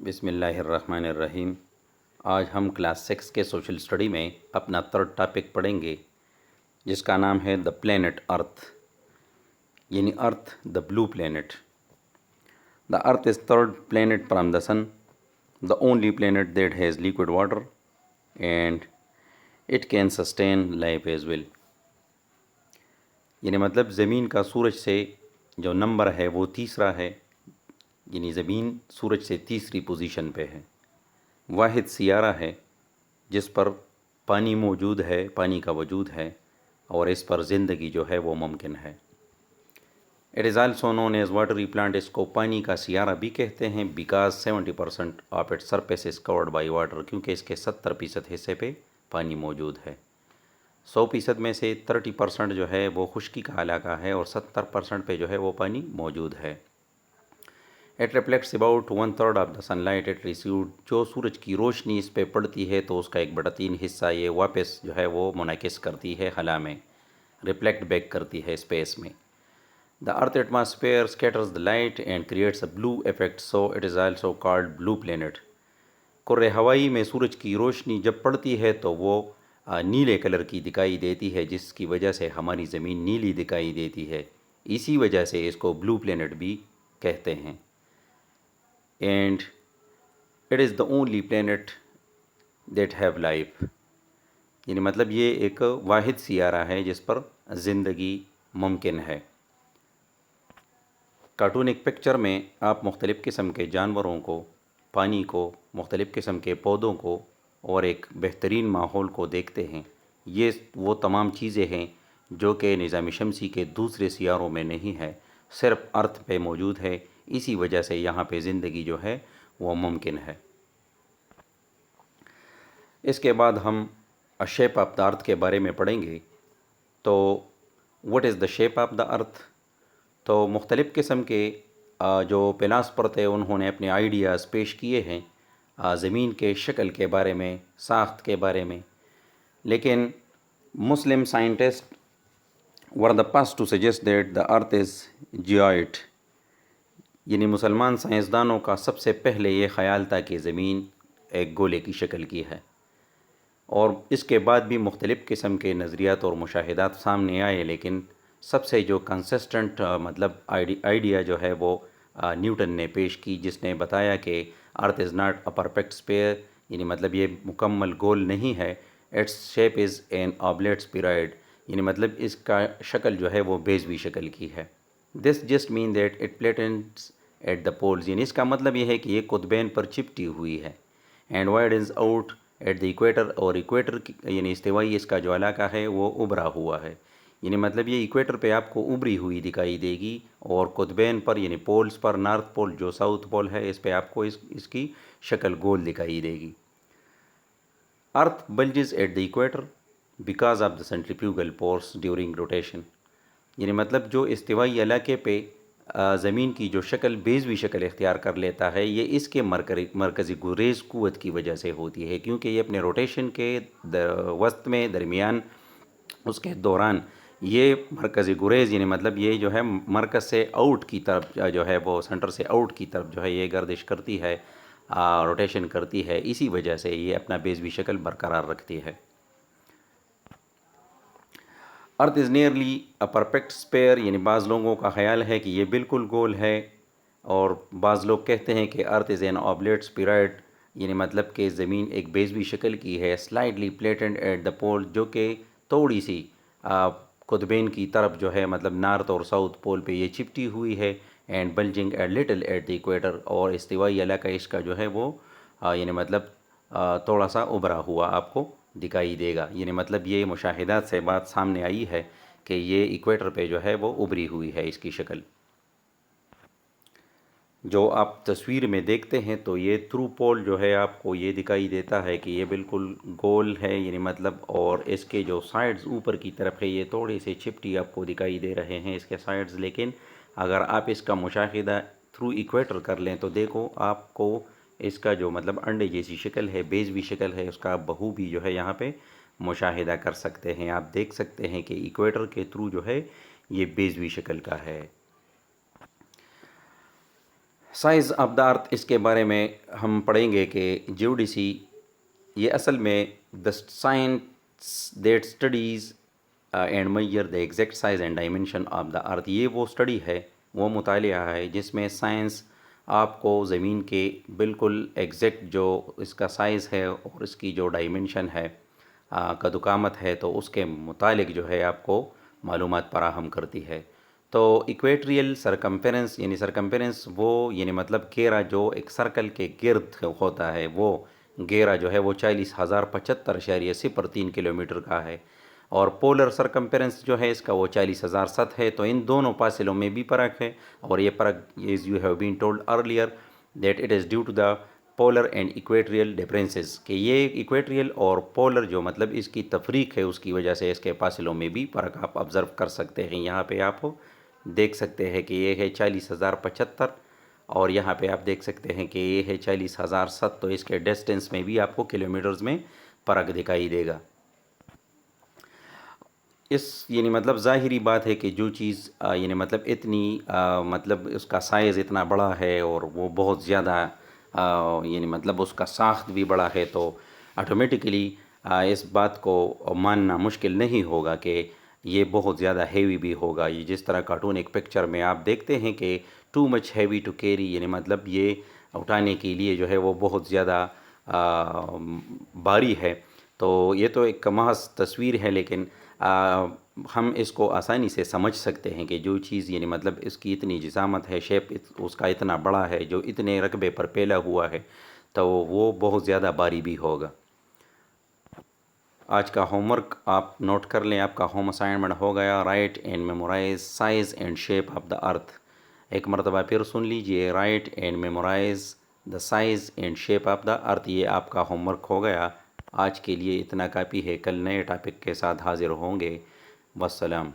بسم اللہ الرحمن الرحیم۔ آج ہم کلاس 6 کے سوشل اسٹڈی میں اپنا تھرڈ ٹاپک پڑھیں گے، جس کا نام ہے دا پلینٹ ارتھ، یعنی Earth the blue planet. The Earth is third planet from the sun, the only planet that has liquid water and it can sustain life as well. یعنی مطلب زمین کا سورج سے جو نمبر ہے وہ تیسرا ہے، یعنی زمین سورج سے تیسری پوزیشن پہ ہے۔ واحد سیارہ ہے جس پر پانی موجود ہے، پانی کا وجود ہے، اور اس پر زندگی جو ہے وہ ممکن ہے۔ It is also known as watery planet, اس کو پانی کا سیارہ بھی کہتے ہیں، because 70% of it surface is covered by water, کیونکہ اس کے 70% حصے پہ پانی موجود ہے۔ 100% میں سے 30% جو ہے وہ خشکی کا علاقہ ہے، اور 70% پہ جو ہے وہ پانی موجود ہے۔ It reflects about 1/3 of the sunlight it received، جو سورج کی روشنی اس پہ پڑتی ہے تو اس کا 1/3 حصہ یہ واپس جو ہے وہ منعکس کرتی ہے خلا میں، ریفلیکٹ بیک کرتی ہے اسپیس میں۔ The earth atmosphere scatters the light and creates a blue effect, so it is also called blue planet۔ کرۂ ہوائی میں سورج کی روشنی جب پڑتی ہے تو وہ نیلے کلر کی دکھائی دیتی ہے، جس کی وجہ سے ہماری زمین نیلی دکھائی دیتی ہے، اسی وجہ سے اس کو بلو پلینٹ بھی کہتے ہیں۔ And it is the only planet that have life, یعنی مطلب یہ ایک واحد سیارہ ہے جس پر زندگی ممکن ہے۔ کارٹونک پکچر میں آپ مختلف قسم کے جانوروں کو، پانی کو، مختلف قسم کے پودوں کو اور ایک بہترین ماحول کو دیکھتے ہیں۔ یہ وہ تمام چیزیں ہیں جو کہ نظام شمسی کے دوسرے سیاروں میں نہیں ہے، صرف ارتھ پہ موجود ہے، اسی وجہ سے یہاں پہ زندگی جو ہے وہ ممکن ہے۔ اس کے بعد ہم شیپ آف دا ارتھ کے بارے میں پڑھیں گے۔ تو what is the shape of the Earth? تو مختلف قسم کے جو فلاسفر تھے انہوں نے اپنے آئیڈیاز پیش کیے ہیں زمین کے شکل کے بارے میں، ساخت کے بارے میں، لیکن مسلم scientist were the first to suggest that the earth is geoid، یعنی مسلمان سائنسدانوں کا سب سے پہلے یہ خیال تھا کہ زمین ایک گولے کی شکل کی ہے، اور اس کے بعد بھی مختلف قسم کے نظریات اور مشاہدات سامنے آئے، لیکن سب سے جو کنسسٹنٹ مطلب آئیڈیا جو ہے وہ نیوٹن نے پیش کی، جس نے بتایا کہ Earth is not a perfect sphere, یعنی مطلب یہ مکمل گول نہیں ہے، its shape is an oblate spheroid, یعنی مطلب اس کا شکل جو ہے وہ بیضوی شکل کی ہے۔ This just mean that it flattens at the poles, یعنی اس کا مطلب یہ ہے کہ یہ قطبین پر چپٹی ہوئی ہے، and widens out at the equator, اور ایکویٹر یعنی استوائی اس کا جو علاقہ ہے وہ ابھرا ہوا ہے، یعنی مطلب یہ ایکویٹر پہ آپ کو ابھری ہوئی دکھائی دے گی، اور قطبین پر یعنی پولز پر، نارتھ پول جو ساؤتھ پول ہے اس پہ آپ کو اس کی شکل گول دکھائی دے گی۔ Earth bulges at the equator because of the centrifugal force during rotation, یعنی مطلب جو استوائی علاقے پہ زمین کی جو شکل بیضوی شکل اختیار کر لیتا ہے، یہ اس کے مرکزی گریز قوت کی وجہ سے ہوتی ہے، کیونکہ یہ اپنے روٹیشن کے وسط میں درمیان اس کے دوران یہ مرکزی گریز یعنی مطلب یہ جو ہے مرکز سے آؤٹ کی طرف جو ہے وہ سینٹر سے آؤٹ کی طرف جو ہے یہ گردش کرتی ہے، روٹیشن کرتی ہے، اسی وجہ سے یہ اپنا بیضوی شکل برقرار رکھتی ہے۔ Earth is nearly a perfect sphere, یعنی بعض لوگوں کا خیال ہے کہ یہ بالکل گول ہے، اور بعض لوگ کہتے ہیں کہ Earth is an oblate spheroid, یعنی مطلب کہ زمین ایک بیضوی شکل کی ہے، سلائٹلی فلیٹنڈ ایٹ دا پول، جو کہ تھوڑی سی قطبین کی طرف جو ہے مطلب نارتھ اور ساؤتھ پول پہ یہ چپٹی ہوئی ہے، and bulging a little at the equator, اور استوائی علاقہ اس کا جو ہے وہ یعنی مطلب تھوڑا سا ابھرا ہوا آپ کو دکھائی دے گا، یعنی مطلب یہ مشاہدات سے بات سامنے آئی ہے کہ یہ ایکویٹر پہ جو ہے وہ ابھری ہوئی ہے اس کی شکل۔ جو آپ تصویر میں دیکھتے ہیں تو یہ تھرو پول جو ہے آپ کو یہ دکھائی دیتا ہے کہ یہ بالکل گول ہے، یعنی مطلب، اور اس کے جو سائڈز اوپر کی طرف ہے یہ تھوڑے سے چپٹی آپ کو دکھائی دے رہے ہیں اس کے سائڈز، لیکن اگر آپ اس کا مشاہدہ تھرو ایکویٹر کر لیں تو دیکھو آپ کو اس کا جو مطلب انڈے جیسی شکل ہے، بیضوی شکل ہے، اس کا آپ بخوبی جو ہے یہاں پہ مشاہدہ کر سکتے ہیں۔ آپ دیکھ سکتے ہیں کہ ایکویٹر کے تھرو جو ہے یہ بیضوی شکل کا ہے۔ سائز آف دا ارتھ اس کے بارے میں ہم پڑھیں گے کہ جیوڈیسی یہ اصل میں the science that studies and measure the exact size and dimension of the Earth, یہ وہ اسٹڈی ہے، وہ مطالعہ ہے جس میں سائنس آپ کو زمین کے بالکل ایگزیکٹ جو اس کا سائز ہے اور اس کی جو ڈائمینشن ہے، قد و قامت ہے، تو اس کے متعلق جو ہے آپ کو معلومات فراہم کرتی ہے۔ تو ایکویٹریل سرکمفرنس یعنی سرکمفرنس وہ یعنی مطلب گھیرا جو ایک سرکل کے گرد ہوتا ہے، وہ گھیرا جو ہے وہ 40,075.03 کلومیٹر کا ہے، اور پولر سرکمفرنس جو ہے اس کا وہ 40,007 ہے۔ تو ان دونوں فاصلوں میں بھی فرق ہے، اور یہ فرق as you have been told earlier that it is due to the polar and equatorial differences, کہ یہ ایکویٹریل اور پولر جو مطلب اس کی تفریق ہے اس کی وجہ سے اس کے فاصلوں میں بھی فرق آپ آبزرو کر سکتے ہیں۔ یہاں پہ آپ دیکھ سکتے ہیں کہ یہ ہے 40,075، اور یہاں پہ آپ دیکھ سکتے ہیں کہ یہ ہے 40,007، تو اس کے ڈسٹینس میں بھی آپ کو کلومیٹرز میں فرق دکھائی دے گا۔ اس یعنی مطلب ظاہری بات ہے کہ جو چیز یعنی مطلب اتنی مطلب اس کا سائز اتنا بڑا ہے اور وہ بہت زیادہ یعنی مطلب اس کا ساخت بھی بڑا ہے، تو آٹومیٹیکلی اس بات کو ماننا مشکل نہیں ہوگا کہ یہ بہت زیادہ ہیوی بھی ہوگا۔ یہ جس طرح کارٹون ایک پکچر میں آپ دیکھتے ہیں کہ too much heavy to carry, یعنی مطلب یہ اٹھانے کے لیے جو ہے وہ بہت زیادہ بھاری ہے۔ تو یہ تو ایک محض تصویر ہے، لیکن ہم اس کو آسانی سے سمجھ سکتے ہیں کہ جو چیز یعنی مطلب اس کی اتنی جسامت ہے، شیپ اس کا اتنا بڑا ہے، جو اتنے رقبے پر پھیلا ہوا ہے، تو وہ بہت زیادہ بھاری بھی ہوگا۔ آج کا ہوم ورک آپ نوٹ کر لیں، آپ کا ہوم اسائنمنٹ ہو گیا، write and memorize size and shape of the Earth. ایک مرتبہ پھر سن لیجئے، write and memorize the size and shape of the Earth, یہ آپ کا ہوم ورک ہو گیا۔ آج کے لیے اتنا کافی ہے، کل نئے ٹاپک کے ساتھ حاضر ہوں گے۔ والسلام۔